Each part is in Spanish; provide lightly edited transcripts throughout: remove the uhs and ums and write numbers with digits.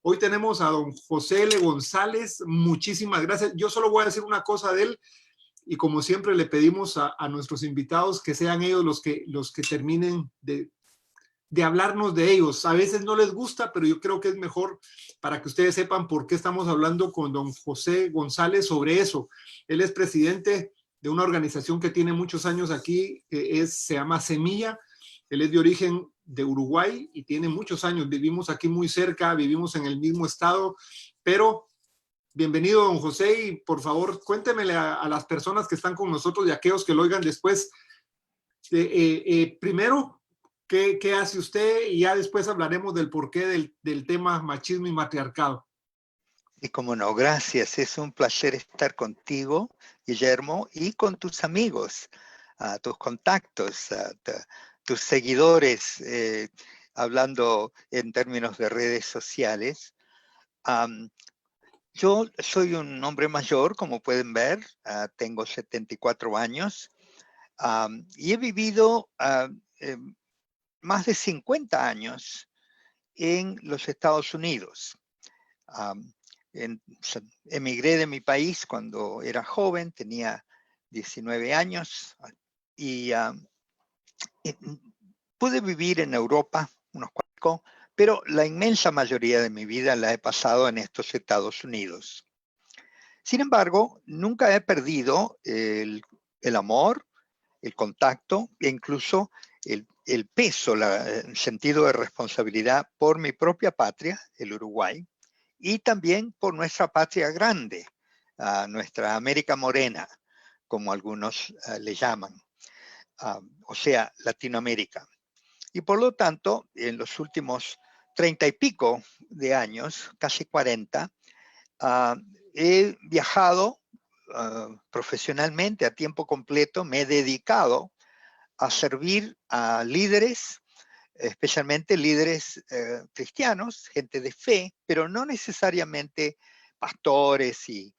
Hoy tenemos a don José L. González. Muchísimas gracias. Yo solo voy a decir una cosa de él y como siempre le pedimos a nuestros invitados que sean ellos los que terminen de hablarnos de ellos. A veces no les gusta, pero yo creo que es mejor para que ustedes sepan por qué estamos hablando con don José González sobre eso. Él es presidente de una organización que tiene muchos años aquí, se llama Semilla. Él es de origen de Uruguay y tiene muchos años. Vivimos aquí muy cerca, vivimos en el mismo estado, pero bienvenido, don José, y por favor, cuéntemele a las personas que están con nosotros y a aquellos que lo oigan después, primero, ¿qué hace usted? Y ya después hablaremos del porqué del tema machismo y matriarcado. Y como no, gracias. Es un placer estar contigo, Guillermo, y con tus amigos, tus contactos, tus seguidores, hablando en términos de redes sociales. Yo soy un hombre mayor, como pueden ver, tengo 74 años y he vivido más de 50 años en los Estados Unidos. Emigré de mi país cuando era joven, tenía 19 años y pude vivir en Europa unos cuantos, pero la inmensa mayoría de mi vida la he pasado en estos Estados Unidos. Sin embargo, nunca he perdido el amor, el contacto e incluso el peso, el sentido de responsabilidad por mi propia patria, el Uruguay, y también por nuestra patria grande, nuestra América Morena, como algunos le llaman, o sea, Latinoamérica. Y por lo tanto, en los últimos 30 y pico de años, casi 40, he viajado profesionalmente a tiempo completo, me he dedicado a servir a líderes, especialmente líderes cristianos, gente de fe, pero no necesariamente pastores y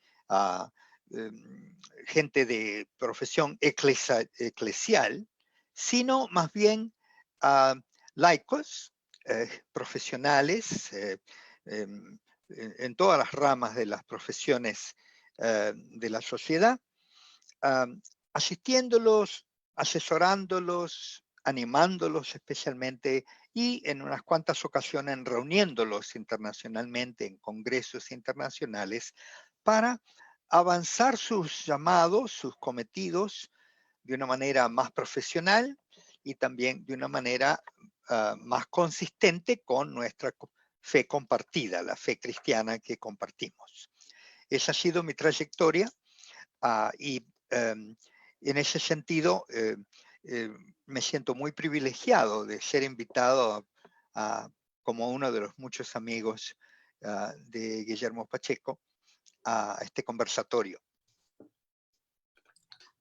gente de profesión eclesial, sino más bien laicos, profesionales, en todas las ramas de las profesiones de la sociedad, asistiéndolos, asesorándolos, animándolos especialmente y en unas cuantas ocasiones reuniéndolos internacionalmente en congresos internacionales para avanzar sus llamados, sus cometidos de una manera más profesional y también de una manera más consistente con nuestra fe compartida, la fe cristiana que compartimos. Esa ha sido mi trayectoria y en ese sentido me siento muy privilegiado de ser invitado como uno de los muchos amigos de Guillermo Pacheco a este conversatorio.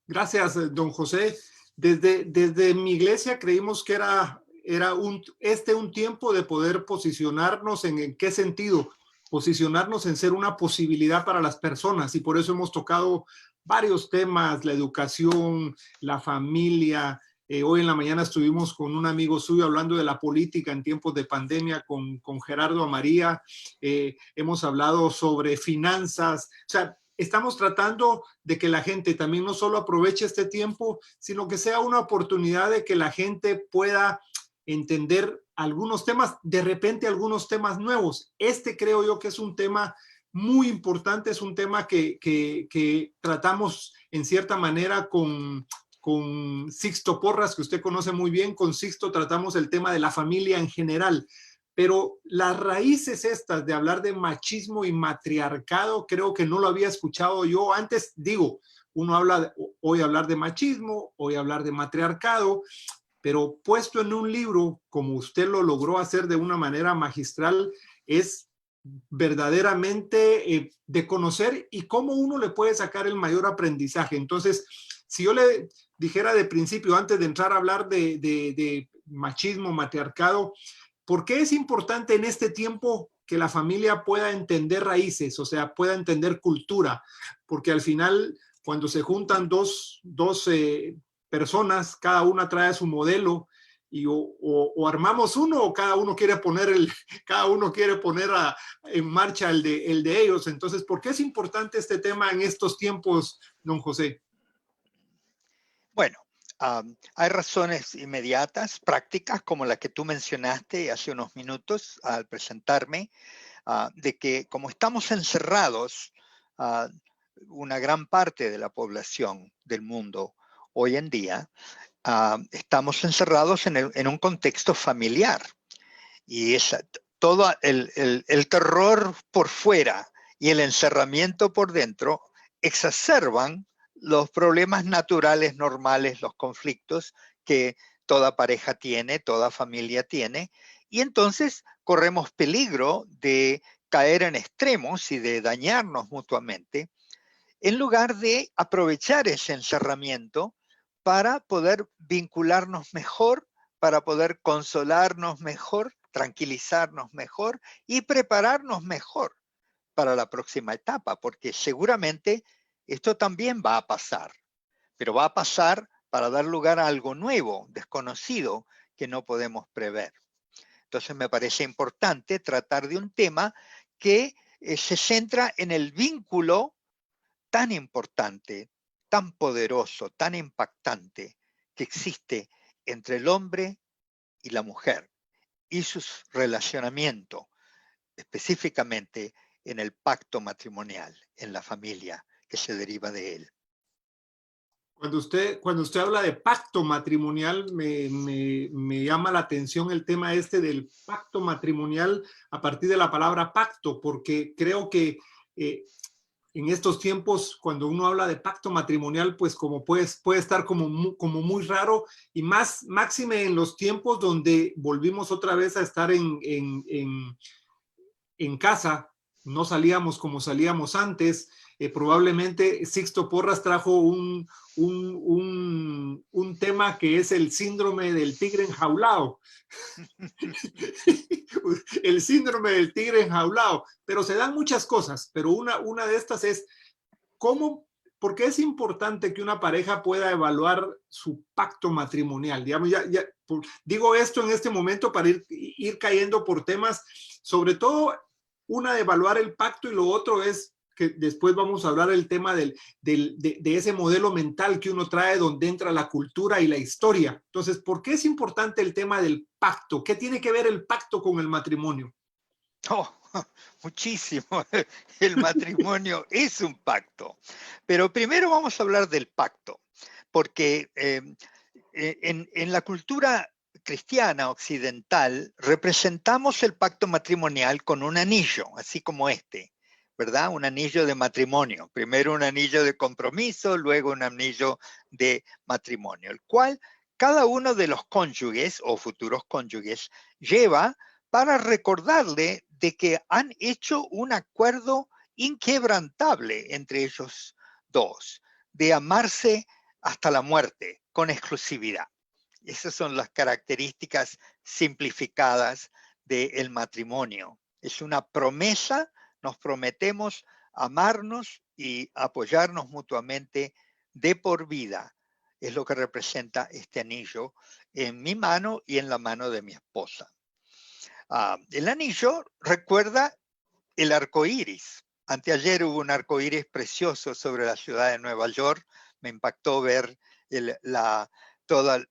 Gracias, don José. Desde mi iglesia creímos que era un tiempo de poder posicionarnos en qué sentido, posicionarnos en ser una posibilidad para las personas, y por eso hemos tocado varios temas: la educación, la familia. Hoy en la mañana estuvimos con un amigo suyo hablando de la política en tiempos de pandemia con Gerardo Amaría. Hemos hablado sobre finanzas. O sea, estamos tratando de que la gente también no solo aproveche este tiempo, sino que sea una oportunidad de que la gente pueda entender algunos temas, de repente algunos temas nuevos. Creo yo que es un tema muy importante, es un tema que tratamos en cierta manera con Sixto Porras, que usted conoce muy bien. Con Sixto tratamos el tema de la familia en general. Pero las raíces estas de hablar de machismo y matriarcado, creo que no lo había escuchado yo antes. Digo, uno habla hoy hablar de machismo, hoy hablar de matriarcado, pero puesto en un libro, como usted lo logró hacer de una manera magistral, es verdaderamente de conocer y cómo uno le puede sacar el mayor aprendizaje. Entonces, si yo le dijera de principio, antes de entrar a hablar de machismo, matriarcado, ¿por qué es importante en este tiempo que la familia pueda entender raíces, o sea, pueda entender cultura? Porque al final, cuando se juntan dos personas, cada una trae su modelo, o armamos uno o cada uno quiere poner, en marcha el de ellos. Entonces, ¿por qué es importante este tema en estos tiempos, don José? Bueno, hay razones inmediatas, prácticas, como la que tú mencionaste hace unos minutos al presentarme, de que como estamos encerrados, una gran parte de la población del mundo hoy en día, estamos encerrados en un contexto familiar. Y todo el terror por fuera y el encerramiento por dentro exacerban los problemas naturales, normales, los conflictos que toda pareja tiene, toda familia tiene, y entonces corremos peligro de caer en extremos y de dañarnos mutuamente, en lugar de aprovechar ese encerramiento para poder vincularnos mejor, para poder consolarnos mejor, tranquilizarnos mejor y prepararnos mejor para la próxima etapa, porque seguramente esto también va a pasar, pero va a pasar para dar lugar a algo nuevo, desconocido, que no podemos prever. Entonces me parece importante tratar de un tema que se centra en el vínculo tan importante, tan poderoso, tan impactante que existe entre el hombre y la mujer y sus relacionamientos, específicamente en el pacto matrimonial, en la familia que se deriva de él. Cuando usted habla de pacto matrimonial, me llama la atención el tema este del pacto matrimonial a partir de la palabra pacto, porque creo que en estos tiempos, cuando uno habla de pacto matrimonial, pues como puede estar como muy raro, y máxime en los tiempos donde volvimos otra vez a estar en casa, no salíamos como salíamos antes. Probablemente Sixto Porras trajo un tema que es el síndrome del tigre enjaulado. El síndrome del tigre enjaulado. Pero se dan muchas cosas, pero una de estas es ¿por qué es importante que una pareja pueda evaluar su pacto matrimonial? Digamos, digo esto en este momento para ir cayendo por temas, sobre todo una de evaluar el pacto, y lo otro es que después vamos a hablar del tema de ese modelo mental que uno trae donde entra la cultura y la historia. Entonces, ¿por qué es importante el tema del pacto? ¿Qué tiene que ver el pacto con el matrimonio? Oh, muchísimo. El matrimonio es un pacto. Pero primero vamos a hablar del pacto, porque en la cultura cristiana occidental representamos el pacto matrimonial con un anillo, así como este, ¿verdad? Un anillo de matrimonio. Primero un anillo de compromiso, luego un anillo de matrimonio, el cual cada uno de los cónyuges o futuros cónyuges lleva para recordarle de que han hecho un acuerdo inquebrantable entre ellos dos, de amarse hasta la muerte, con exclusividad. Esas son las características simplificadas del matrimonio. Es una promesa, nos prometemos amarnos y apoyarnos mutuamente de por vida. Es lo que representa este anillo en mi mano y en la mano de mi esposa. El anillo recuerda el arco iris. Anteayer hubo un arco iris precioso sobre la ciudad de Nueva York. Me impactó ver toda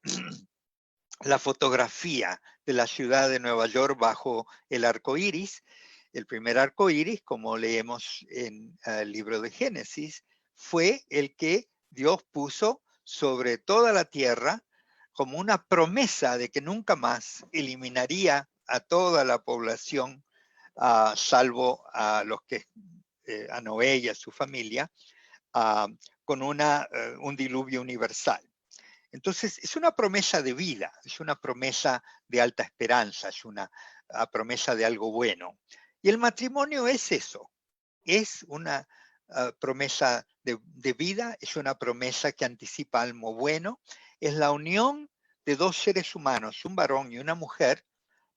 la fotografía de la ciudad de Nueva York bajo el arco iris. El primer arco iris, como leemos en el libro de Génesis, fue el que Dios puso sobre toda la tierra como una promesa de que nunca más eliminaría a toda la población, salvo a los que a Noé y a su familia, con un diluvio universal. Entonces, es una promesa de vida, es una promesa de alta esperanza, es una promesa de algo bueno. Y el matrimonio es eso, es una promesa de vida, es una promesa que anticipa algo bueno, es la unión de dos seres humanos, un varón y una mujer,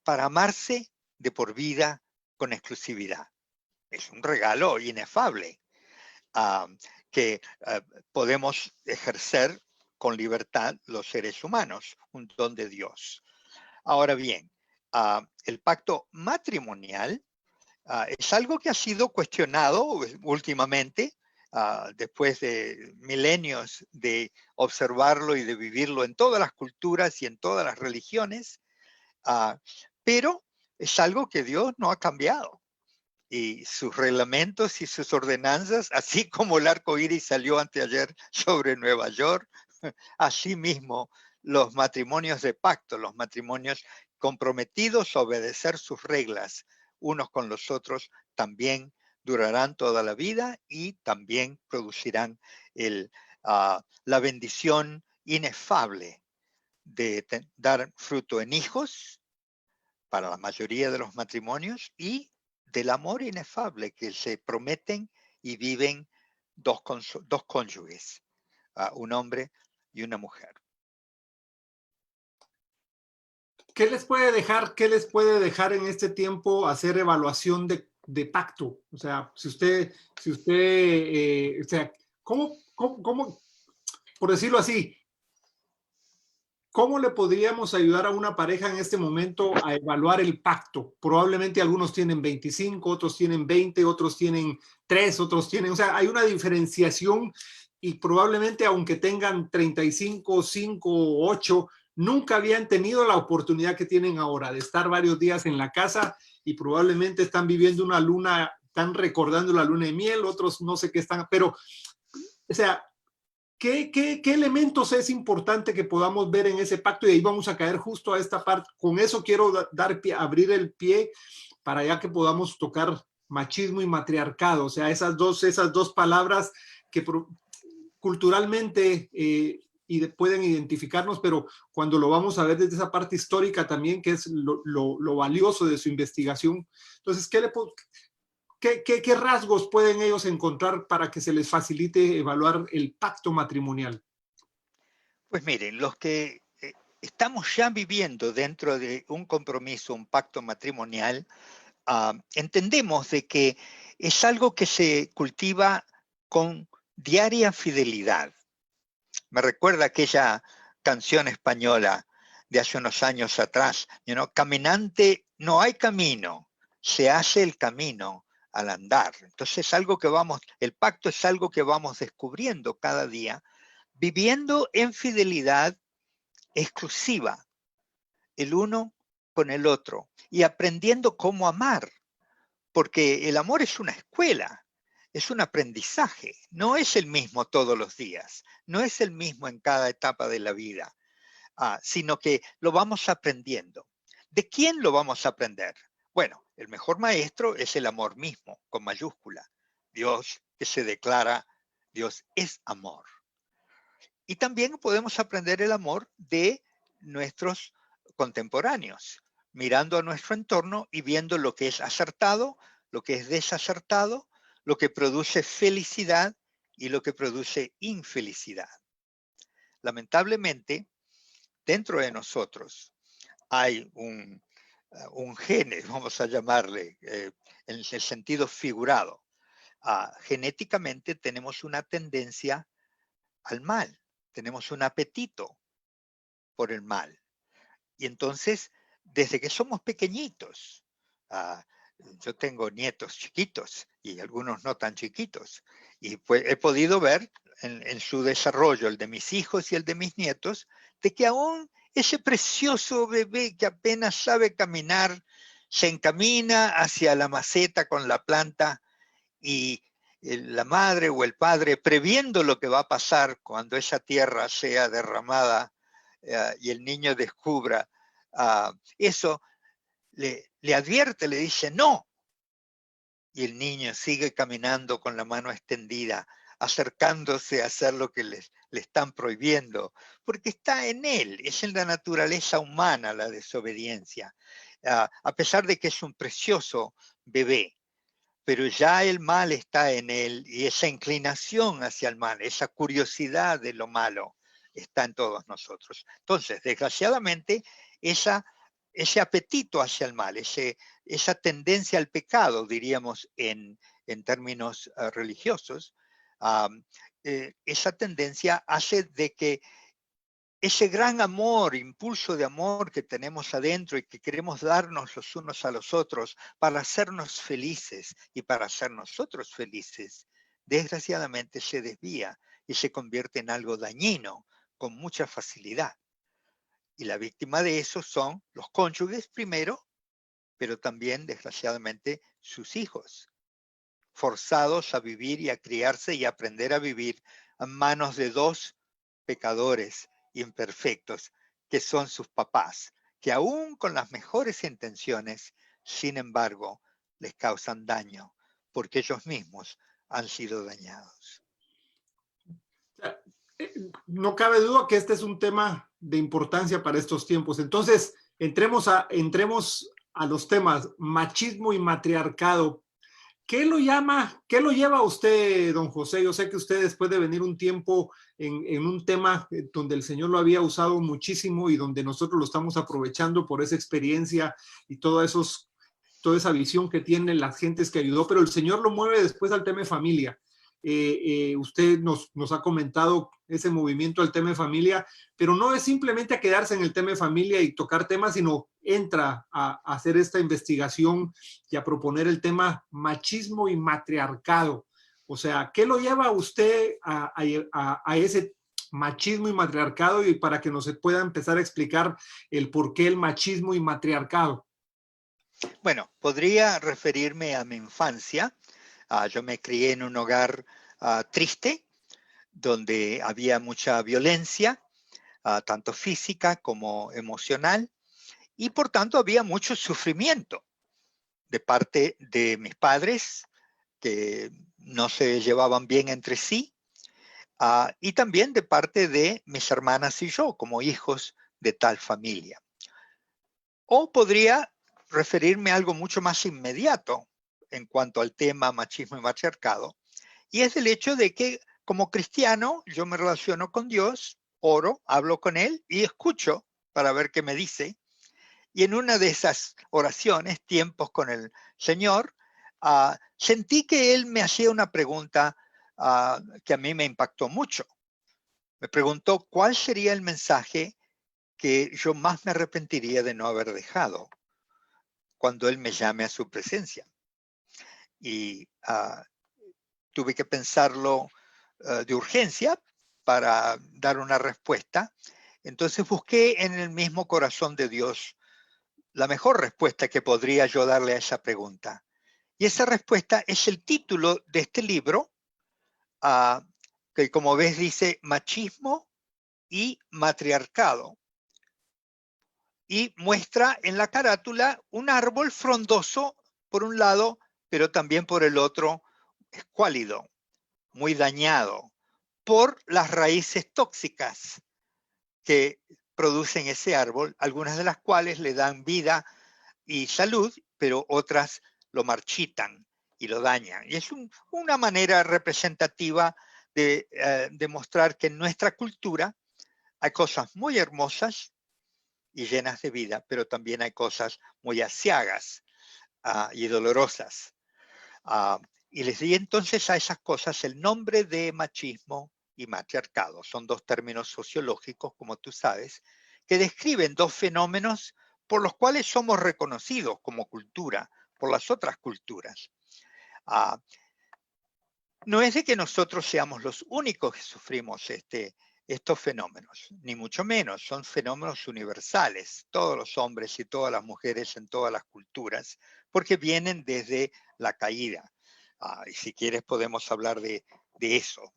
para amarse de por vida con exclusividad. Es un regalo inefable que podemos ejercer con libertad los seres humanos, un don de Dios. Ahora bien, el pacto matrimonial es algo que ha sido cuestionado últimamente, después de milenios de observarlo y de vivirlo en todas las culturas y en todas las religiones, pero es algo que Dios no ha cambiado. Y sus reglamentos y sus ordenanzas, así como el arco iris salió anteayer sobre Nueva York, así mismo los matrimonios de pacto, los matrimonios comprometidos a obedecer sus reglas unos con los otros, también durarán toda la vida y también producirán la bendición inefable de dar fruto en hijos para la mayoría de los matrimonios y del amor inefable que se prometen y viven dos cónyuges, un hombre y una mujer. ¿Qué les puede dejar en este tiempo hacer evaluación de pacto? O sea, o sea, ¿cómo, por decirlo así, cómo le podríamos ayudar a una pareja en este momento a evaluar el pacto? Probablemente algunos tienen 25, otros tienen 20, otros tienen 3, otros tienen, o sea, hay una diferenciación y probablemente aunque tengan 35, 5, 8, nunca habían tenido la oportunidad que tienen ahora de estar varios días en la casa y probablemente están viviendo una luna, están recordando la luna de miel, otros no sé qué están, pero, o sea, ¿qué elementos es importante que podamos ver en ese pacto? Y ahí vamos a caer justo a esta parte. Con eso quiero abrir el pie para ya que podamos tocar machismo y matriarcado, o sea, esas dos palabras que culturalmente pueden identificarnos, pero cuando lo vamos a ver desde esa parte histórica también, que es lo valioso de su investigación. Entonces, ¿qué rasgos pueden ellos encontrar para que se les facilite evaluar el pacto matrimonial? Pues miren, los que estamos ya viviendo dentro de un compromiso, un pacto matrimonial, entendemos de que es algo que se cultiva con diaria fidelidad. Me recuerda aquella canción española de hace unos años atrás, caminante no hay camino, se hace el camino al andar. Entonces el pacto es algo que vamos descubriendo cada día, viviendo en fidelidad exclusiva, el uno con el otro, y aprendiendo cómo amar, porque el amor es una escuela, es un aprendizaje, no es el mismo todos los días, no es el mismo en cada etapa de la vida, sino que lo vamos aprendiendo. ¿De quién lo vamos a aprender? Bueno, el mejor maestro es el amor mismo, con mayúscula. Dios que se declara, Dios es amor. Y también podemos aprender el amor de nuestros contemporáneos, mirando a nuestro entorno y viendo lo que es acertado, lo que es desacertado, lo que produce felicidad y lo que produce infelicidad. Lamentablemente, dentro de nosotros hay un gene, vamos a llamarle, en el sentido figurado. Genéticamente tenemos una tendencia al mal, tenemos un apetito por el mal. Y entonces, desde que somos pequeñitos, yo tengo nietos chiquitos y algunos no tan chiquitos, y pues he podido ver en su desarrollo, el de mis hijos y el de mis nietos, de que aún ese precioso bebé que apenas sabe caminar, se encamina hacia la maceta con la planta y la madre o el padre, previendo lo que va a pasar cuando esa tierra sea derramada y el niño descubra eso, le advierte, le dice no. Y el niño sigue caminando con la mano extendida, acercándose a hacer lo que le están prohibiendo, porque está en él, es en la naturaleza humana la desobediencia, a pesar de que es un precioso bebé. Pero ya el mal está en él y esa inclinación hacia el mal, esa curiosidad de lo malo está en todos nosotros. Entonces, desgraciadamente, ese apetito hacia el mal, esa tendencia al pecado, diríamos en términos religiosos, esa tendencia hace de que ese gran amor, impulso de amor que tenemos adentro y que queremos darnos los unos a los otros para hacernos felices y para hacer nosotros felices, desgraciadamente se desvía y se convierte en algo dañino con mucha facilidad. Y la víctima de eso son los cónyuges primero, pero también, desgraciadamente, sus hijos, forzados a vivir y a criarse y a aprender a vivir a manos de dos pecadores imperfectos, que son sus papás, que aún con las mejores intenciones, sin embargo, les causan daño, porque ellos mismos han sido dañados. No cabe duda que este es un tema de importancia para estos tiempos. Entonces, entremos a los temas machismo y matriarcado. ¿Qué lo lleva a usted, don José? Yo sé que usted después de venir un tiempo en un tema donde el Señor lo había usado muchísimo y donde nosotros lo estamos aprovechando por esa experiencia y toda esa visión que tienen las gentes que ayudó, pero el Señor lo mueve después al tema de familia. Usted nos ha comentado ese movimiento al tema de familia, pero no es simplemente a quedarse en el tema de familia y tocar temas, sino entra a hacer esta investigación y a proponer el tema machismo y matriarcado. O sea, ¿qué lo lleva a usted a ese machismo y matriarcado y para que nos pueda empezar a explicar el por qué el machismo y matriarcado? Bueno, podría referirme a mi infancia. Yo me crié en un hogar triste, donde había mucha violencia, tanto física como emocional, y por tanto había mucho sufrimiento de parte de mis padres, que no se llevaban bien entre sí, y también de parte de mis hermanas y yo, como hijos de tal familia. O podría referirme a algo mucho más inmediato en cuanto al tema machismo y matriarcado, y es el hecho de que como cristiano yo me relaciono con Dios, oro, hablo con Él y escucho para ver qué me dice. Y en una de esas oraciones, tiempos con el Señor, sentí que Él me hacía una pregunta que a mí me impactó mucho. Me preguntó cuál sería el mensaje que yo más me arrepentiría de no haber dejado cuando Él me llame a su presencia. Y tuve que pensarlo de urgencia para dar una respuesta. Entonces busqué en el mismo corazón de Dios la mejor respuesta que podría yo darle a esa pregunta. Y esa respuesta es el título de este libro, que como ves dice Machismo y Matriarcado. Y muestra en la carátula un árbol frondoso por un lado, pero también por el otro escuálido, muy dañado por las raíces tóxicas que producen ese árbol, algunas de las cuales le dan vida y salud, pero otras lo marchitan y lo dañan. Y es una manera representativa de demostrar que en nuestra cultura hay cosas muy hermosas y llenas de vida, pero también hay cosas muy aciagas y dolorosas. Y les di entonces a esas cosas el nombre de machismo y matriarcado. Son dos términos sociológicos, como tú sabes, que describen dos fenómenos por los cuales somos reconocidos como cultura por las otras culturas. No es de que nosotros seamos los únicos que sufrimos estos fenómenos, ni mucho menos, son fenómenos universales, todos los hombres y todas las mujeres en todas las culturas, porque vienen desde la caída. Y si quieres podemos hablar de eso.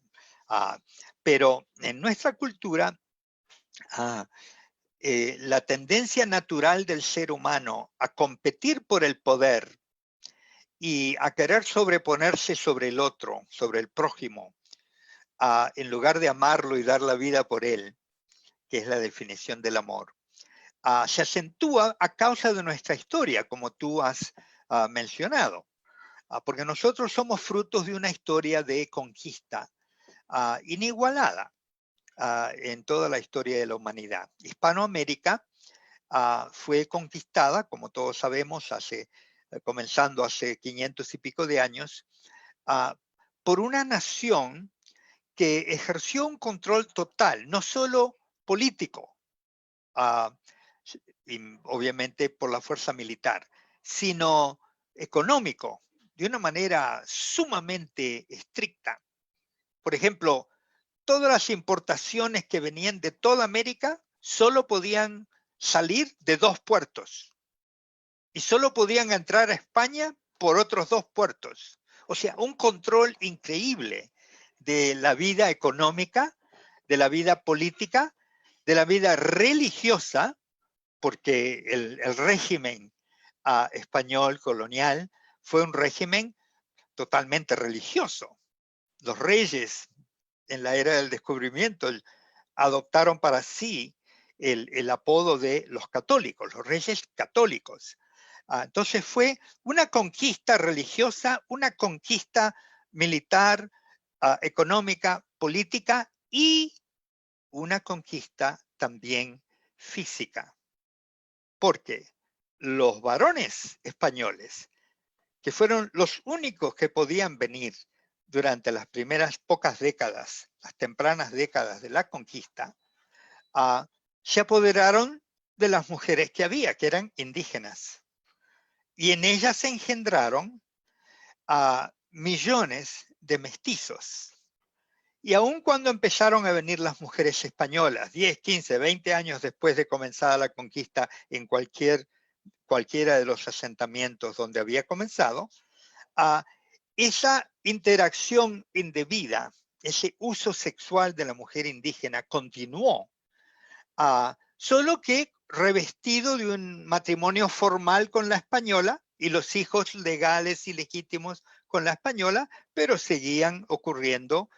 Pero en nuestra cultura, la tendencia natural del ser humano a competir por el poder y a querer sobreponerse sobre el otro, sobre el prójimo, en lugar de amarlo y dar la vida por él, que es la definición del amor, se acentúa a causa de nuestra historia, como tú has mencionado, porque nosotros somos frutos de una historia de conquista inigualada en toda la historia de la humanidad. Hispanoamérica fue conquistada, como todos sabemos, comenzando hace 500 y pico de años, por una nación que ejerció un control total, no solo político, ah, y obviamente por la fuerza militar, sino económico, de una manera sumamente estricta. Por ejemplo, todas las importaciones que venían de toda América solo podían salir de 2 puertos y solo podían entrar a España por otros 2 puertos. O sea, un control increíble de la vida económica, de la vida política, de la vida religiosa, porque el régimen español colonial fue un régimen totalmente religioso. Los reyes en la era del descubrimiento adoptaron para sí el apodo de los católicos, los reyes católicos. Entonces fue una conquista religiosa, una conquista militar, económica, política y una conquista también física. Porque los varones españoles, que fueron los únicos que podían venir durante las primeras pocas décadas, las tempranas décadas de la conquista, se apoderaron de las mujeres que había, que eran indígenas. Y en ellas se engendraron millones de mestizos. Y aun cuando empezaron a venir las mujeres españolas, 10, 15, 20 años después de comenzada la conquista en cualquiera de los asentamientos donde había comenzado, esa interacción indebida, ese uso sexual de la mujer indígena continuó, solo que revestido de un matrimonio formal con la española y los hijos legales y legítimos con la española, pero seguían ocurriendo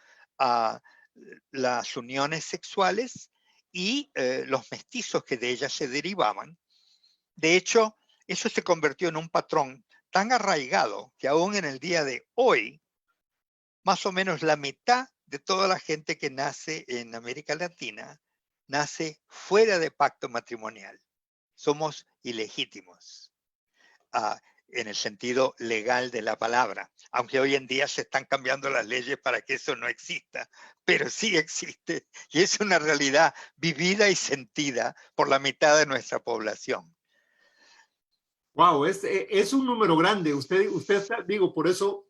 las uniones sexuales y los mestizos que de ellas se derivaban. De hecho, eso se convirtió en un patrón tan arraigado que aún en el día de hoy, más o menos la mitad de toda la gente que nace en América Latina nace fuera de pacto matrimonial. Somos ilegítimos en el sentido legal de la palabra, aunque hoy en día se están cambiando las leyes para que eso no exista, pero sí existe y es una realidad vivida y sentida por la mitad de nuestra población. Wow, es un número grande. Usted digo, por eso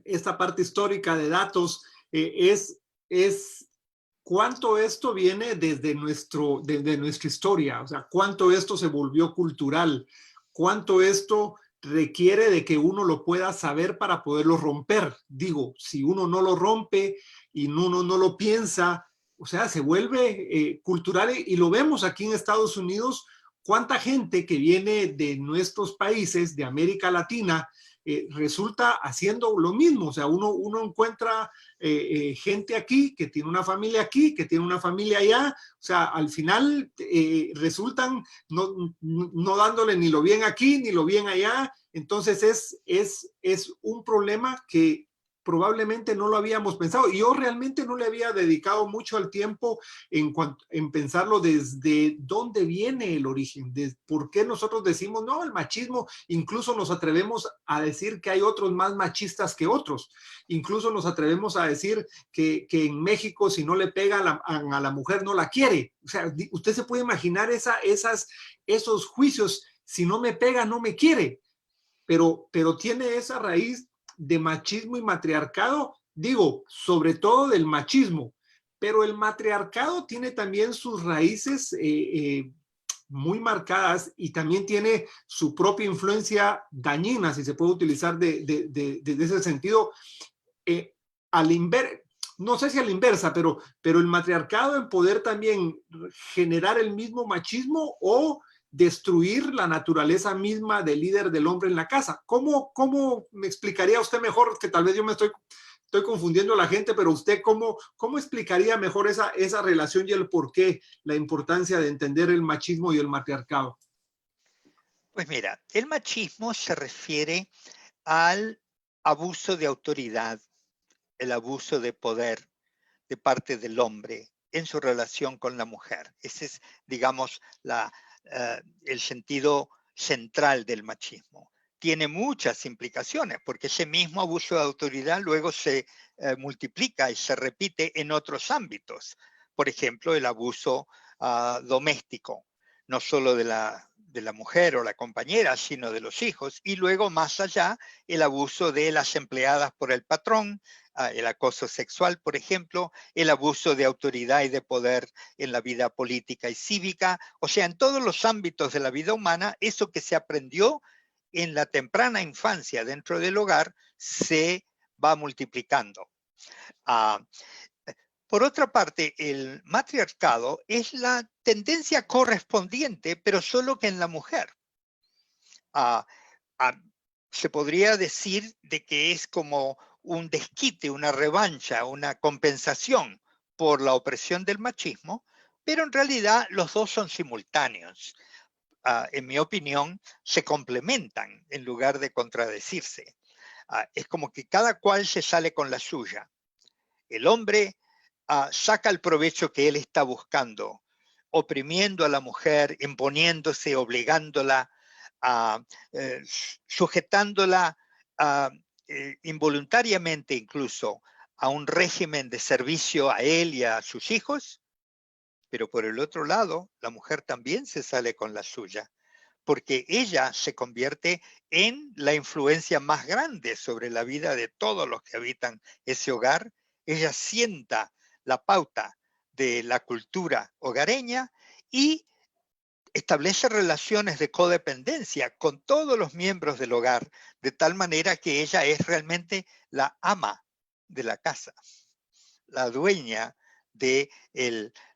esta parte histórica de datos es cuánto esto viene desde nuestra historia, o sea, cuánto esto se volvió cultural, cuánto esto requiere de que uno lo pueda saber para poderlo romper. Digo, si uno no lo rompe y uno no lo piensa, o sea, se vuelve cultural y lo vemos aquí en Estados Unidos. Cuánta gente que viene de nuestros países, de América Latina, resulta haciendo lo mismo. O sea, uno encuentra gente aquí que tiene una familia aquí, que tiene una familia allá. O sea, al final resultan no dándole ni lo bien aquí ni lo bien allá. Entonces es un problema que probablemente no lo habíamos pensado. Y yo realmente no le había dedicado mucho al tiempo en pensarlo desde dónde viene el origen, de por qué nosotros decimos, no, el machismo, incluso nos atrevemos a decir que hay otros más machistas que otros, incluso nos atrevemos a decir que en México si no le pega a la mujer no la quiere. O sea, usted se puede imaginar esos juicios, si no me pega no me quiere, pero tiene esa raíz de machismo y matriarcado, digo, sobre todo del machismo, pero el matriarcado tiene también sus raíces muy marcadas y también tiene su propia influencia dañina, si se puede utilizar de ese sentido, al inverso. No sé si a la inversa, pero el matriarcado en poder también generar el mismo machismo o destruir la naturaleza misma del líder del hombre en la casa. ¿Cómo me explicaría usted mejor, que tal vez yo me estoy confundiendo a la gente, pero usted cómo explicaría mejor esa relación y el por qué, la importancia de entender el machismo y el matriarcado? Pues mira, el machismo se refiere al abuso de autoridad, el abuso de poder de parte del hombre en su relación con la mujer. Ese es, digamos, el sentido central del machismo. Tiene muchas implicaciones, porque ese mismo abuso de autoridad luego se multiplica y se repite en otros ámbitos. por ejemplo, el abuso doméstico, no solo de la mujer o la compañera, sino de los hijos, y luego más allá el abuso de las empleadas por el patrón, el acoso sexual, por ejemplo, el abuso de autoridad y de poder en la vida política y cívica, o sea, en todos los ámbitos de la vida humana, eso que se aprendió en la temprana infancia dentro del hogar se va multiplicando. Por otra parte, el matriarcado es la tendencia correspondiente, pero solo que en la mujer. Se podría decir de que es como un desquite, una revancha, una compensación por la opresión del machismo, pero en realidad los dos son simultáneos. En mi opinión, se complementan en lugar de contradecirse. Es como que cada cual se sale con la suya. El hombre saca el provecho que él está buscando, oprimiendo a la mujer, imponiéndose, obligándola, sujetándola involuntariamente incluso a un régimen de servicio a él y a sus hijos, pero por el otro lado, la mujer también se sale con la suya, porque ella se convierte en la influencia más grande sobre la vida de todos los que habitan ese hogar. Ella sienta la pauta de la cultura hogareña y establece relaciones de codependencia con todos los miembros del hogar, de tal manera que ella es realmente la ama de la casa, la dueña de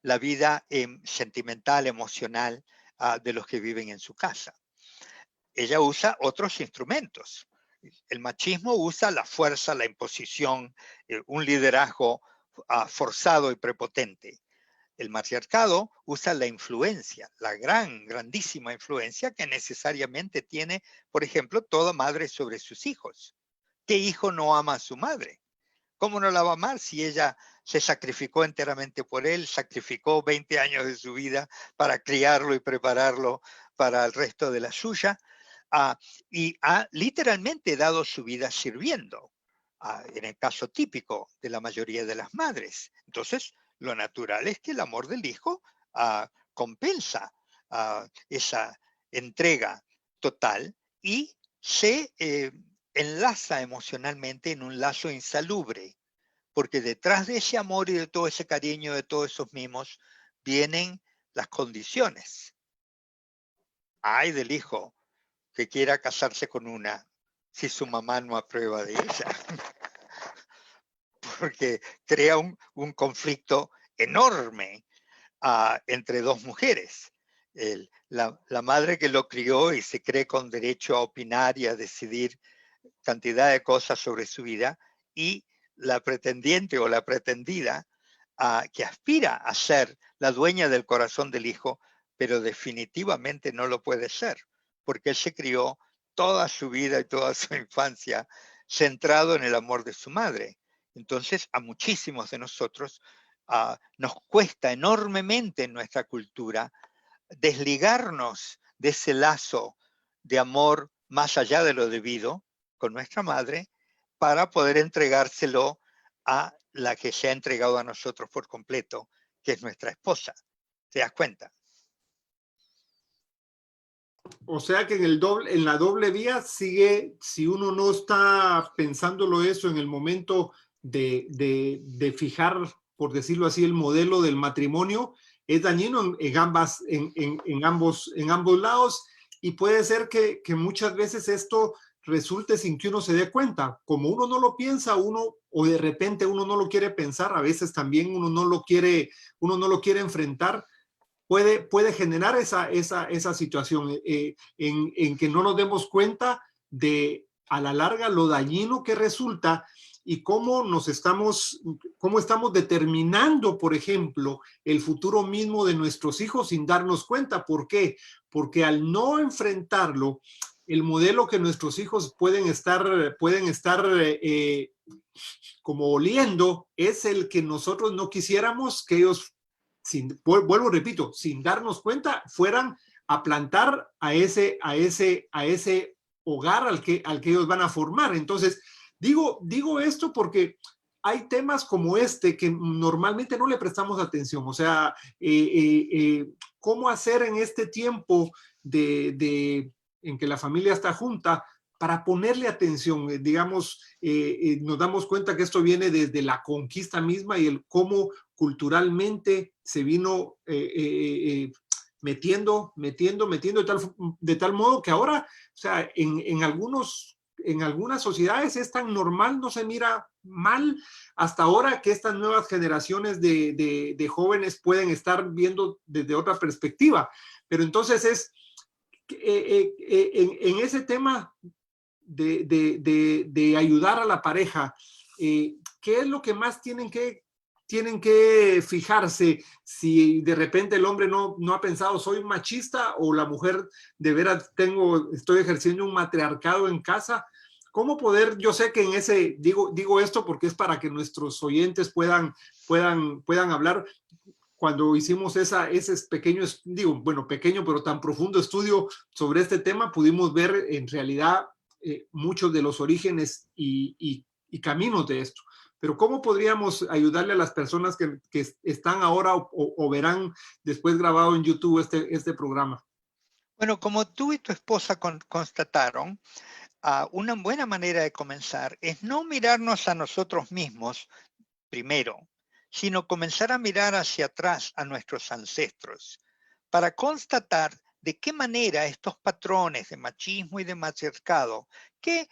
la vida sentimental, emocional de los que viven en su casa. Ella usa otros instrumentos. El machismo usa la fuerza, la imposición, un liderazgo forzado y prepotente. El matriarcado usa la influencia, la grandísima influencia que necesariamente tiene, por ejemplo, toda madre sobre sus hijos. ¿Qué hijo no ama a su madre? ¿Cómo no la va a amar si ella se sacrificó enteramente por él, sacrificó 20 años de su vida para criarlo y prepararlo para el resto de la suya? Y ha literalmente dado su vida sirviendo, en el caso típico de la mayoría de las madres. Entonces, lo natural es que el amor del hijo compensa esa entrega total y se enlaza emocionalmente en un lazo insalubre, porque detrás de ese amor y de todo ese cariño, de todos esos mimos, vienen las condiciones. Ay del hijo que quiera casarse con una si su mamá no aprueba de ella. Porque crea un conflicto enorme entre dos mujeres. La madre que lo crió y se cree con derecho a opinar y a decidir cantidad de cosas sobre su vida, y la pretendiente o la pretendida que aspira a ser la dueña del corazón del hijo, pero definitivamente no lo puede ser, porque él se crió toda su vida y toda su infancia centrado en el amor de su madre. Entonces, a muchísimos de nosotros nos cuesta enormemente en nuestra cultura desligarnos de ese lazo de amor más allá de lo debido con nuestra madre para poder entregárselo a la que se ha entregado a nosotros por completo, que es nuestra esposa. ¿Te das cuenta? O sea que en la doble vía sigue, si uno no está pensándolo eso en el momento de fijar, por decirlo así, el modelo del matrimonio, es dañino en ambos lados, y puede ser que muchas veces esto resulte sin que uno se dé cuenta. Como uno no lo piensa, o de repente uno no lo quiere pensar, a veces también uno no lo quiere enfrentar, puede generar esa situación en que no nos demos cuenta de a la larga lo dañino que resulta y cómo estamos determinando, por ejemplo, el futuro mismo de nuestros hijos sin darnos cuenta. ¿Por qué? Porque al no enfrentarlo, el modelo que nuestros hijos pueden estar como oliendo es el que nosotros no quisiéramos que ellos, vuelvo, repito, sin darnos cuenta, fueran a plantar a ese hogar al que ellos van a formar. Entonces, digo esto porque hay temas como este que normalmente no le prestamos atención. O sea, ¿cómo hacer en este tiempo en que la familia está junta para ponerle atención? Digamos, nos damos cuenta que esto viene desde la conquista misma y el cómo culturalmente se vino metiendo de tal modo que ahora, o sea, en algunas sociedades es tan normal, no se mira mal, hasta ahora que estas nuevas generaciones de jóvenes pueden estar viendo desde otra perspectiva. Pero entonces en ese tema de ayudar a la pareja, ¿qué es lo que más tienen que fijarse? Si de repente el hombre no ha pensado, soy machista, o la mujer de veras estoy ejerciendo un matriarcado en casa. ¿Cómo poder? Yo sé que en ese, digo esto porque es para que nuestros oyentes puedan hablar. Cuando hicimos ese pequeño, pequeño, pero tan profundo estudio sobre este tema, pudimos ver en realidad muchos de los orígenes y caminos de esto. Pero ¿cómo podríamos ayudarle a las personas que están ahora o verán después grabado en YouTube este programa? Bueno, como tú y tu esposa constataron, una buena manera de comenzar es no mirarnos a nosotros mismos primero, sino comenzar a mirar hacia atrás a nuestros ancestros para constatar de qué manera estos patrones de machismo y de matriarcado, que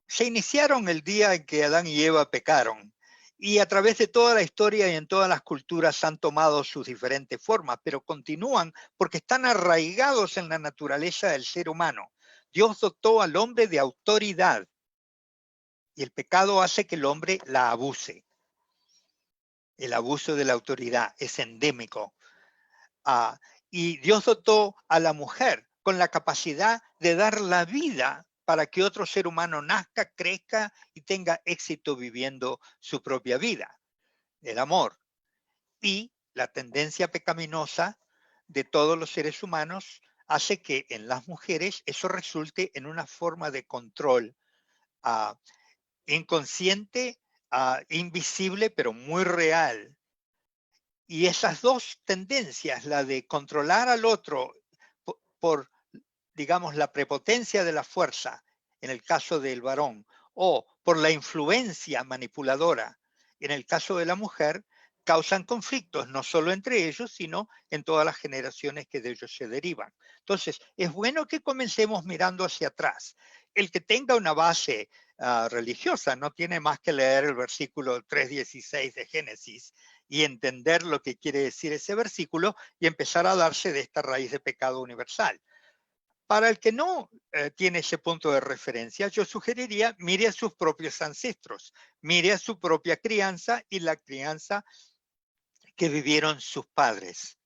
se iniciaron el día en que Adán y Eva pecaron, y a través de toda la historia y en todas las culturas han tomado sus diferentes formas, pero continúan porque están arraigados en la naturaleza del ser humano. Dios dotó al hombre de autoridad y el pecado hace que el hombre la abuse. El abuso de la autoridad es endémico. Y Dios dotó a la mujer con la capacidad de dar la vida para que otro ser humano nazca, crezca y tenga éxito viviendo su propia vida. El amor. Y la tendencia pecaminosa de todos los seres humanos hace que en las mujeres eso resulte en una forma de control inconsciente, invisible, pero muy real. Y esas dos tendencias, la de controlar al otro por, digamos, la prepotencia de la fuerza, en el caso del varón, o por la influencia manipuladora, en el caso de la mujer, causan conflictos, no solo entre ellos, sino en todas las generaciones que de ellos se derivan. Entonces, es bueno que comencemos mirando hacia atrás. El que tenga una base religiosa no tiene más que leer el versículo 3:16 de Génesis y entender lo que quiere decir ese versículo y empezar a darse de esta raíz de pecado universal. Para el que no tiene ese punto de referencia, yo sugeriría mire a sus propios ancestros, mire a su propia crianza y la crianza que vivieron sus padres.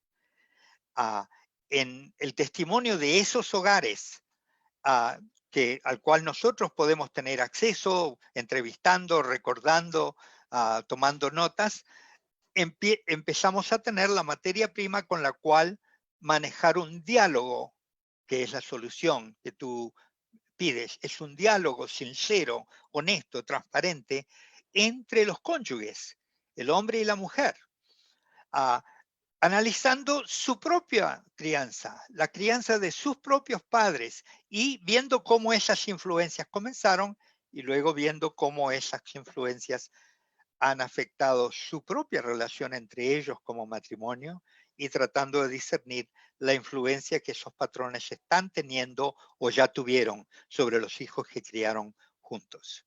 En el testimonio de esos hogares al cual nosotros podemos tener acceso, entrevistando, recordando, tomando notas, empezamos a tener la materia prima con la cual manejar un diálogo, que es la solución que tú pides. Es un diálogo sincero, honesto, transparente entre los cónyuges, el hombre y la mujer, analizando su propia crianza, la crianza de sus propios padres y viendo cómo esas influencias comenzaron y luego viendo cómo esas influencias han afectado su propia relación entre ellos como matrimonio y tratando de discernir la influencia que esos patrones están teniendo o ya tuvieron sobre los hijos que criaron juntos.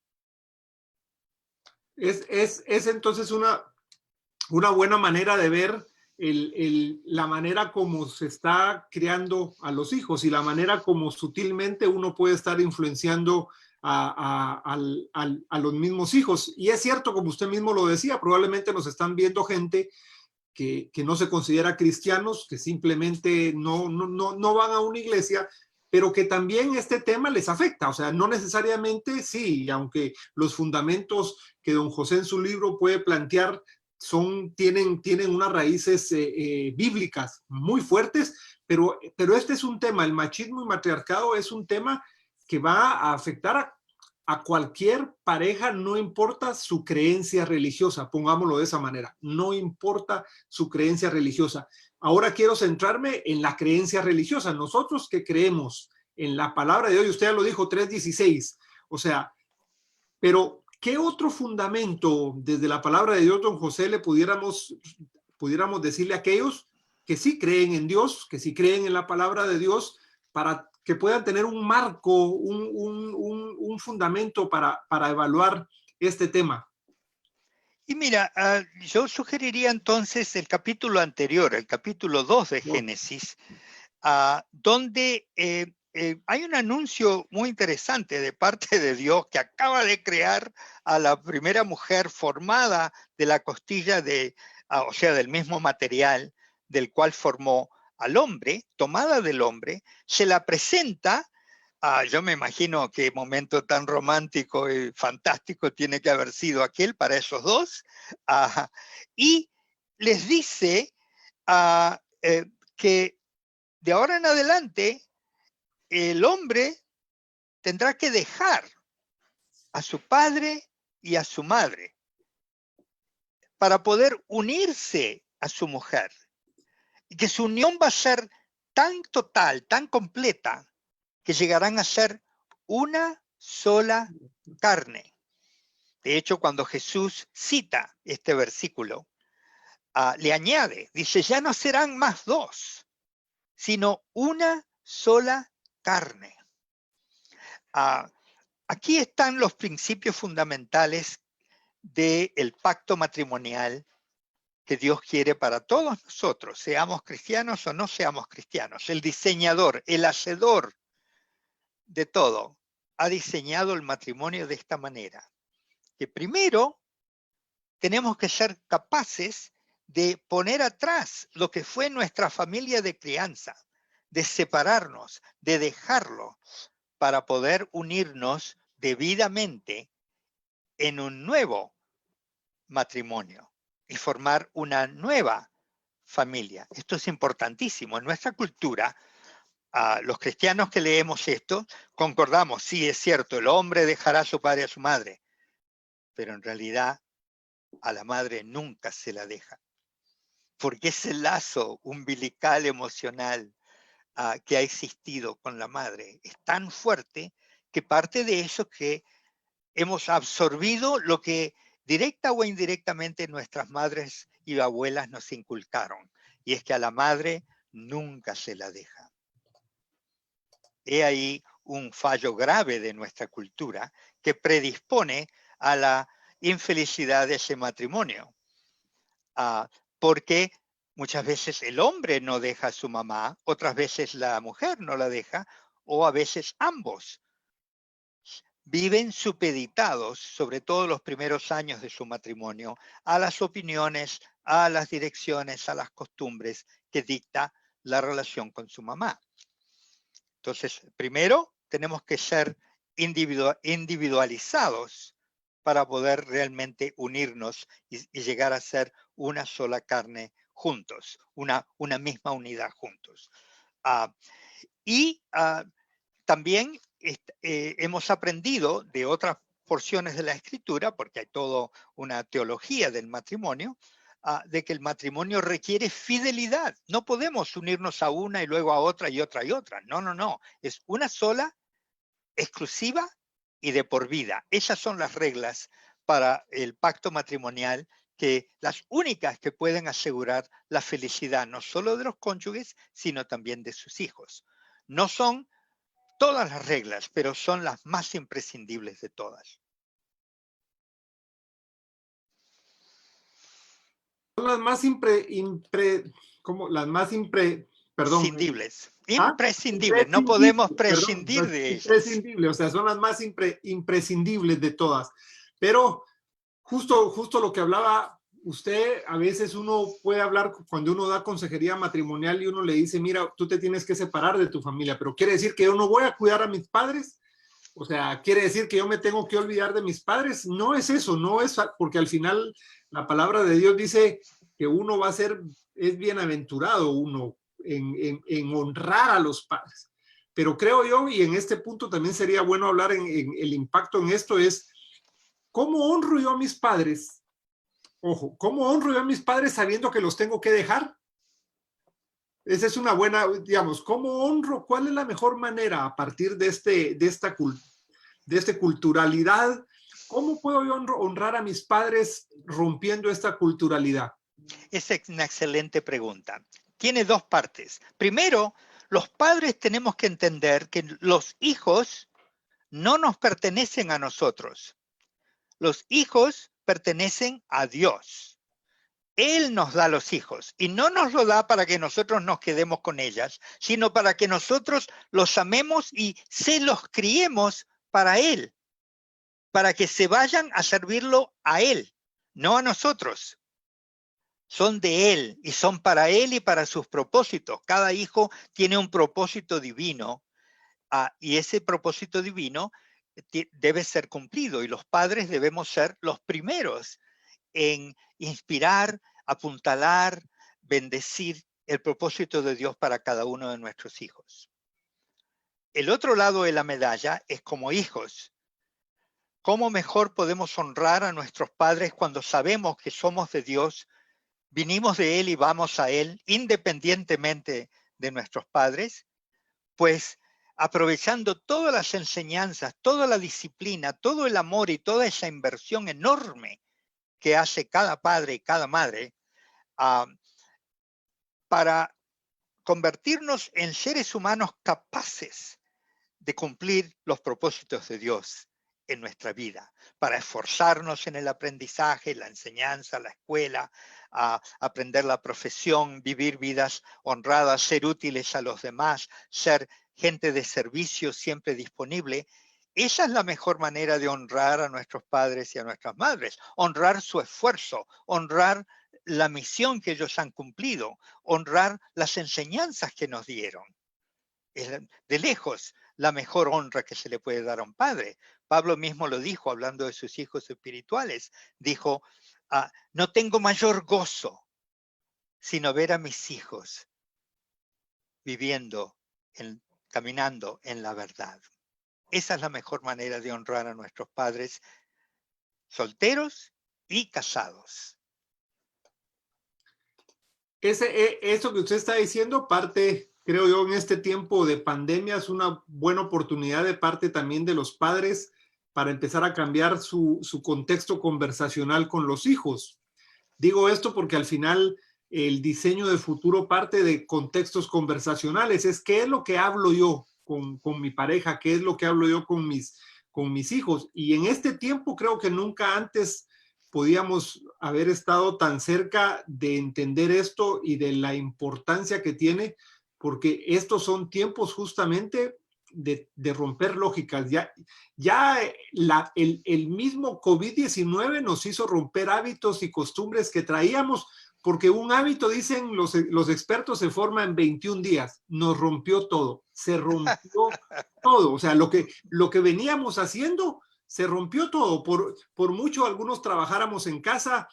Es entonces una buena manera de ver la manera como se está criando a los hijos y la manera como sutilmente uno puede estar influenciando a los mismos hijos. Y es cierto, como usted mismo lo decía, probablemente nos están viendo gente que no se considera cristianos, que simplemente no van a una iglesia, pero que también este tema les afecta. O sea, no necesariamente, sí, aunque los fundamentos que don José en su libro puede plantear tienen unas raíces bíblicas muy fuertes, pero este es un tema, el machismo y matriarcado es un tema que va a afectar a cualquier pareja, no importa su creencia religiosa, pongámoslo de esa manera, no importa su creencia religiosa. Ahora quiero centrarme en la creencia religiosa. Nosotros que creemos en la palabra de Dios, y usted ya lo dijo, 3:16, o sea, pero ¿qué otro fundamento desde la palabra de Dios, don José, le pudiéramos decirle a aquellos que sí creen en Dios, que sí creen en la palabra de Dios, para que puedan tener un marco, un fundamento para evaluar este tema? Y mira, yo sugeriría entonces el capítulo anterior, el capítulo 2 de Génesis, donde hay un anuncio muy interesante de parte de Dios, que acaba de crear a la primera mujer formada de la costilla o sea, del mismo material del cual formó al hombre, tomada del hombre, se la presenta. Yo me imagino qué momento tan romántico y fantástico tiene que haber sido aquel para esos dos. Y les dice que de ahora en adelante el hombre tendrá que dejar a su padre y a su madre para poder unirse a su mujer. Y que su unión va a ser tan total, tan completa, que llegarán a ser una sola carne. De hecho, cuando Jesús cita este versículo, le añade, dice, ya no serán más dos, sino una sola carne. Aquí están los principios fundamentales del pacto matrimonial que Dios quiere para todos nosotros, seamos cristianos o no seamos cristianos. El diseñador, el hacedor de todo, ha diseñado el matrimonio de esta manera, que primero tenemos que ser capaces de poner atrás lo que fue nuestra familia de crianza, de separarnos, de dejarlo, para poder unirnos debidamente en un nuevo matrimonio y formar una nueva familia. Esto es importantísimo. En nuestra cultura, los cristianos que leemos esto, concordamos, sí, es cierto, el hombre dejará a su padre y a su madre, pero en realidad a la madre nunca se la deja, porque ese lazo umbilical emocional que ha existido con la madre es tan fuerte que parte de eso que hemos absorbido lo que directa o indirectamente nuestras madres y abuelas nos inculcaron, y es que a la madre nunca se la deja. He ahí un fallo grave de nuestra cultura que predispone a la infelicidad de ese matrimonio, porque muchas veces el hombre no deja a su mamá, otras veces la mujer no la deja, o a veces ambos viven supeditados, sobre todo los primeros años de su matrimonio, a las opiniones, a las direcciones, a las costumbres que dicta la relación con su mamá. Entonces, primero tenemos que ser individualizados para poder realmente unirnos y llegar a ser una sola carne juntos, una misma unidad juntos. También hemos aprendido de otras porciones de la Escritura, porque hay toda una teología del matrimonio, de que el matrimonio requiere fidelidad. No podemos unirnos a una y luego a otra y otra y otra. No, no, no. Es una sola, exclusiva y de por vida. Esas son las reglas para el pacto matrimonial, que las únicas que pueden asegurar la felicidad no solo de los cónyuges, sino también de sus hijos. No son todas las reglas, pero son las más imprescindibles de todas. Son las más Imprescindibles. Imprescindibles, No podemos prescindir de ellas. Imprescindibles, o sea, son las más imprescindibles de todas. Pero justo lo que hablaba usted, a veces uno puede hablar cuando uno da consejería matrimonial y uno le dice, mira, tú te tienes que separar de tu familia, pero ¿quiere decir que yo no voy a cuidar a mis padres? O sea, ¿quiere decir que yo me tengo que olvidar de mis padres? No es eso, no es, porque al final la palabra de Dios dice que uno es bienaventurado uno en honrar a los padres. pero creo yo, y en este punto también sería bueno hablar en el impacto en esto, es cómo honro yo a mis padres. Ojo, ¿cómo honro yo a mis padres sabiendo que los tengo que dejar? Esa es una buena, digamos, ¿cómo honro? ¿Cuál es la mejor manera a partir de esta culturalidad? ¿Cómo puedo yo honrar a mis padres rompiendo esta culturalidad? Esa es una excelente pregunta. Tiene dos partes. Primero, los padres tenemos que entender que los hijos no nos pertenecen a nosotros. Los hijos pertenecen a Dios. Él nos da los hijos y no nos lo da para que nosotros nos quedemos con ellas, sino para que nosotros los amemos y se los criemos para Él, para que se vayan a servirlo a Él, no a nosotros. Son de Él y son para Él y para sus propósitos. Cada hijo tiene un propósito divino y ese propósito divino debe ser cumplido y los padres debemos ser los primeros en inspirar, apuntalar, bendecir el propósito de Dios para cada uno de nuestros hijos. El otro lado de la medalla es como hijos. ¿Cómo mejor podemos honrar a nuestros padres cuando sabemos que somos de Dios, vinimos de Él y vamos a Él, independientemente de nuestros padres? Pues aprovechando todas las enseñanzas, toda la disciplina, todo el amor y toda esa inversión enorme que hace cada padre y cada madre para convertirnos en seres humanos capaces de cumplir los propósitos de Dios en nuestra vida, para esforzarnos en el aprendizaje, la enseñanza, la escuela, aprender la profesión, vivir vidas honradas, ser útiles a los demás, ser gente de servicio siempre disponible. Esa es la mejor manera de honrar a nuestros padres y a nuestras madres, honrar su esfuerzo, honrar la misión que ellos han cumplido, honrar las enseñanzas que nos dieron. Es de lejos la mejor honra que se le puede dar a un padre. Pablo mismo lo dijo hablando de sus hijos espirituales. Dijo, no tengo mayor gozo sino ver a mis hijos viviendo, caminando en la verdad. Esa es la mejor manera de honrar a nuestros padres solteros y casados. Eso que usted está diciendo parte, creo yo, en este tiempo de pandemia es una buena oportunidad de parte también de los padres para empezar a cambiar su contexto conversacional con los hijos. Digo esto porque al final el diseño de futuro parte de contextos conversacionales. Es qué es lo que hablo yo con mi pareja, qué es lo que hablo yo con mis hijos. Y en este tiempo creo que nunca antes podíamos haber estado tan cerca de entender esto y de la importancia que tiene, porque estos son tiempos justamente de romper lógicas. Ya el mismo COVID-19 nos hizo romper hábitos y costumbres que traíamos, porque un hábito, dicen los expertos, se forma en 21 días. Nos rompió todo, se rompió todo. O sea, lo que veníamos haciendo se rompió todo. Por mucho algunos trabajáramos en casa,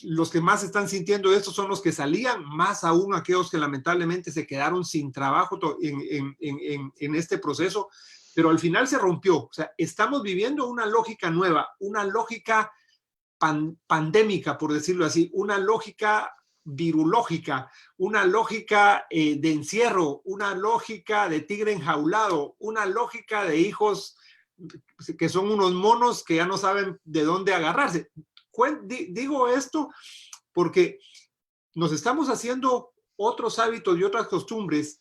los que más están sintiendo esto son los que salían, más aún aquellos que lamentablemente se quedaron sin trabajo en este proceso, pero al final se rompió. O sea, estamos viviendo una lógica nueva, una lógica pandémica, por decirlo así, una lógica virológica, una lógica de encierro, una lógica de tigre enjaulado, una lógica de hijos que son unos monos que ya no saben de dónde agarrarse. Digo esto porque nos estamos haciendo otros hábitos y otras costumbres,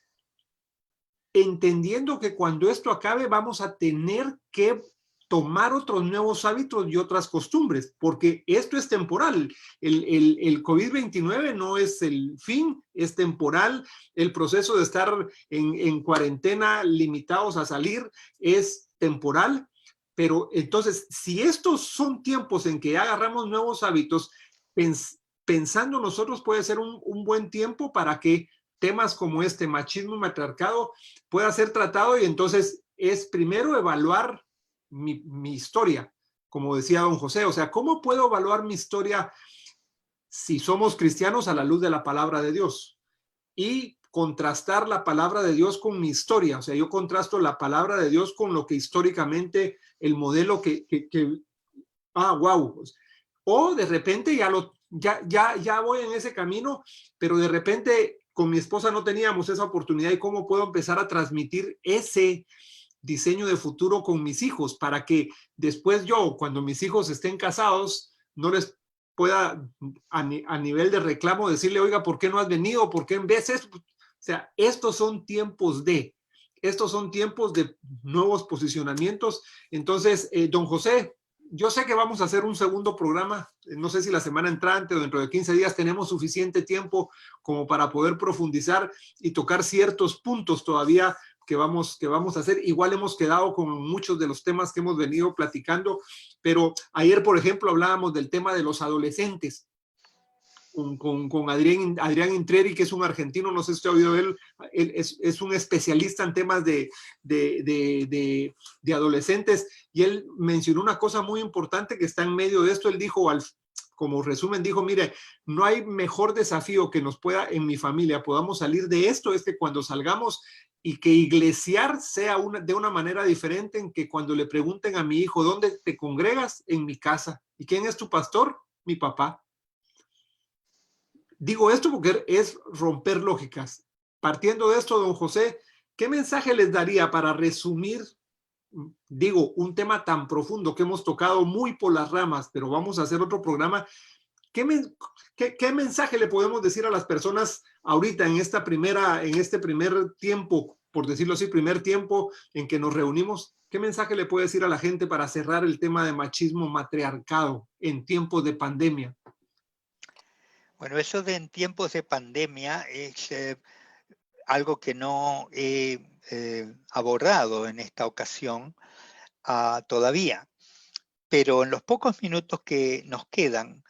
entendiendo que cuando esto acabe vamos a tener que tomar otros nuevos hábitos y otras costumbres, porque esto es temporal. El COVID-19 no es el fin, es temporal. El proceso de estar en cuarentena, limitados a salir, es temporal. Pero entonces, si estos son tiempos en que agarramos nuevos hábitos, pensando nosotros puede ser un buen tiempo para que temas como este, machismo y matriarcado, pueda ser tratado, y entonces es primero evaluar mi historia, como decía don José. O sea, ¿cómo puedo evaluar mi historia si somos cristianos a la luz de la palabra de Dios? Y contrastar la palabra de Dios con mi historia. O sea, yo contrasto la palabra de Dios con lo que históricamente el modelo wow. O de repente ya voy en ese camino, pero de repente con mi esposa no teníamos esa oportunidad y cómo puedo empezar a transmitir ese diseño de futuro con mis hijos para que después yo, cuando mis hijos estén casados, no les pueda a nivel de reclamo decirle, oiga, ¿por qué no has venido? ¿Por qué en vez es? O sea, estos son tiempos de nuevos posicionamientos. Entonces, don José, yo sé que vamos a hacer un segundo programa, no sé si la semana entrante o dentro de 15 días tenemos suficiente tiempo como para poder profundizar y tocar ciertos puntos todavía que vamos a hacer. Igual hemos quedado con muchos de los temas que hemos venido platicando, pero ayer, por ejemplo, hablábamos del tema de los adolescentes con Adrián Intreri, que es un argentino, no sé si usted ha oído de él, es un especialista en temas de adolescentes, y él mencionó una cosa muy importante que está en medio de esto. Él dijo, como resumen, dijo, mire, no hay mejor desafío que nos pueda, en mi familia, podamos salir de esto, es que cuando salgamos y que iglesiar sea de una manera diferente, en que cuando le pregunten a mi hijo, ¿dónde te congregas? En mi casa. ¿Y quién es tu pastor? Mi papá. Digo esto porque es romper lógicas. Partiendo de esto, don José, ¿qué mensaje les daría para resumir, digo, un tema tan profundo que hemos tocado muy por las ramas, pero vamos a hacer otro programa? ¿Qué mensaje le podemos decir a las personas ahorita en este primer tiempo, por decirlo así, primer tiempo en que nos reunimos? ¿Qué mensaje le puede decir a la gente para cerrar el tema de machismo matriarcado en tiempos de pandemia? Bueno, eso de en tiempos de pandemia es algo que no he abordado en esta ocasión todavía, pero en los pocos minutos que nos quedan,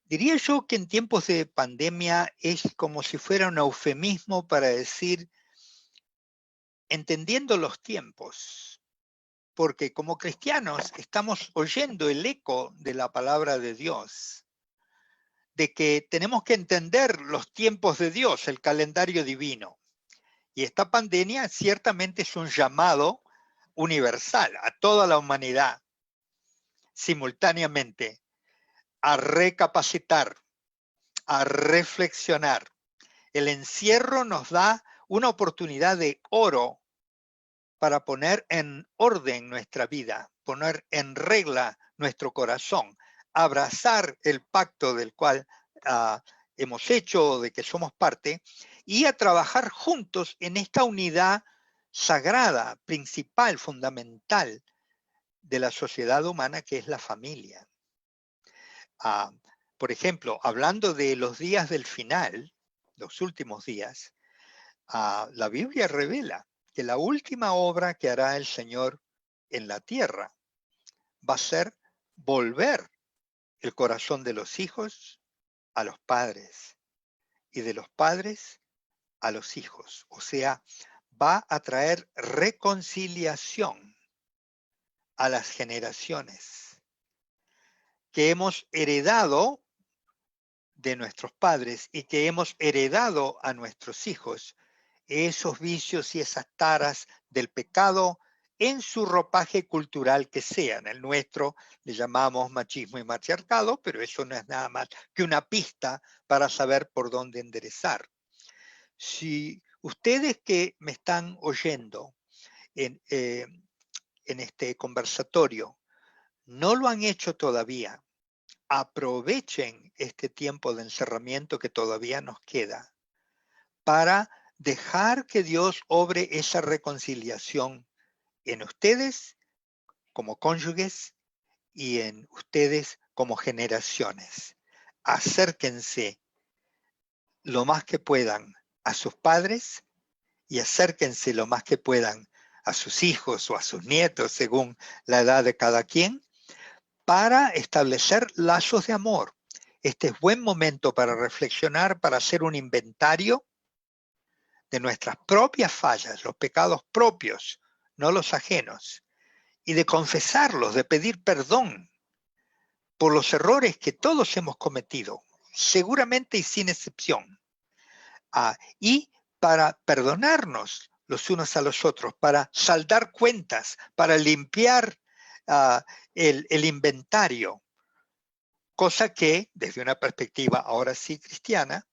diría yo que en tiempos de pandemia es como si fuera un eufemismo para decir entendiendo los tiempos, porque como cristianos estamos oyendo el eco de la palabra de Dios, de que tenemos que entender los tiempos de Dios, el calendario divino. Y esta pandemia ciertamente es un llamado universal a toda la humanidad, simultáneamente, a recapacitar, a reflexionar. El encierro nos da una oportunidad de oro para poner en orden nuestra vida, poner en regla nuestro corazón, abrazar el pacto del cual hemos hecho, de que somos parte, y a trabajar juntos en esta unidad sagrada, principal, fundamental de la sociedad humana, que es la familia. Por ejemplo, hablando de los días del final, los últimos días, la Biblia revela que la última obra que hará el Señor en la tierra va a ser volver el corazón de los hijos a los padres y de los padres a los hijos. O sea, va a traer reconciliación a las generaciones que hemos heredado de nuestros padres y que hemos heredado a nuestros hijos, esos vicios y esas taras del pecado en su ropaje cultural que sean. El nuestro le llamamos machismo y matriarcado, pero eso no es nada más que una pista para saber por dónde enderezar. Si ustedes que me están oyendo en este conversatorio no lo han hecho todavía, aprovechen este tiempo de encerramiento que todavía nos queda para dejar que Dios obre esa reconciliación en ustedes como cónyuges y en ustedes como generaciones. Acérquense lo más que puedan a sus padres y acérquense lo más que puedan a sus hijos o a sus nietos, según la edad de cada quien, para establecer lazos de amor. Este es buen momento para reflexionar, para hacer un inventario de nuestras propias fallas, los pecados propios, no los ajenos, y de confesarlos, de pedir perdón por los errores que todos hemos cometido, seguramente y sin excepción. y para perdonarnos los unos a los otros, para saldar cuentas, para limpiar el inventario, cosa que desde una perspectiva ahora sí cristiana,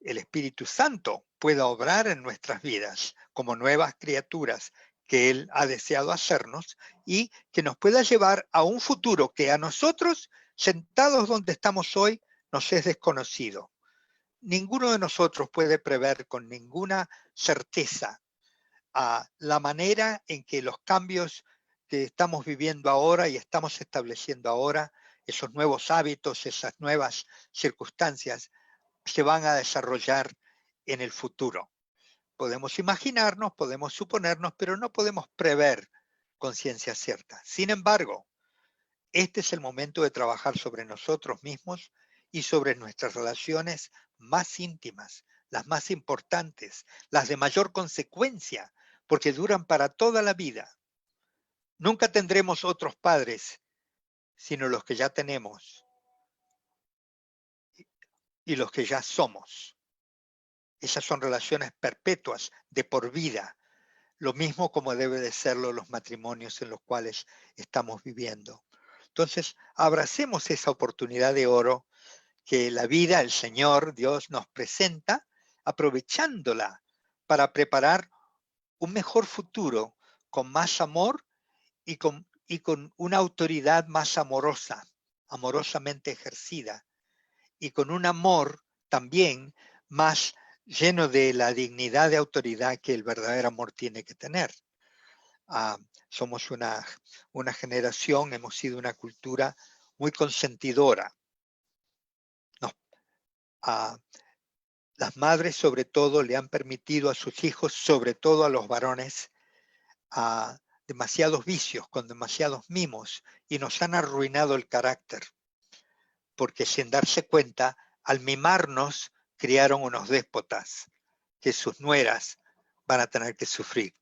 el Espíritu Santo pueda obrar en nuestras vidas como nuevas criaturas que Él ha deseado hacernos y que nos pueda llevar a un futuro que a nosotros, sentados donde estamos hoy, nos es desconocido. Ninguno de nosotros puede prever con ninguna certeza la manera en que los cambios que estamos viviendo ahora y estamos estableciendo ahora, esos nuevos hábitos, esas nuevas circunstancias, se van a desarrollar en el futuro. Podemos imaginarnos, podemos suponernos, pero no podemos prever con ciencia cierta. Sin embargo, este es el momento de trabajar sobre nosotros mismos y sobre nuestras relaciones más íntimas, las más importantes, las de mayor consecuencia, porque duran para toda la vida. Nunca tendremos otros padres, sino los que ya tenemos y los que ya somos. Esas son relaciones perpetuas, de por vida, lo mismo como debe de serlo los matrimonios en los cuales estamos viviendo. Entonces, abracemos esa oportunidad de oro que la vida, el Señor, Dios, nos presenta, aprovechándola para preparar un mejor futuro con más amor y con una autoridad más amorosa, amorosamente ejercida, y con un amor también más lleno de la dignidad de autoridad que el verdadero amor tiene que tener. Somos una generación, hemos sido una cultura muy consentidora. Las madres sobre todo le han permitido a sus hijos, sobre todo a los varones, demasiados vicios, con demasiados mimos, y nos han arruinado el carácter, porque sin darse cuenta, al mimarnos, criaron unos déspotas que sus nueras van a tener que sufrir.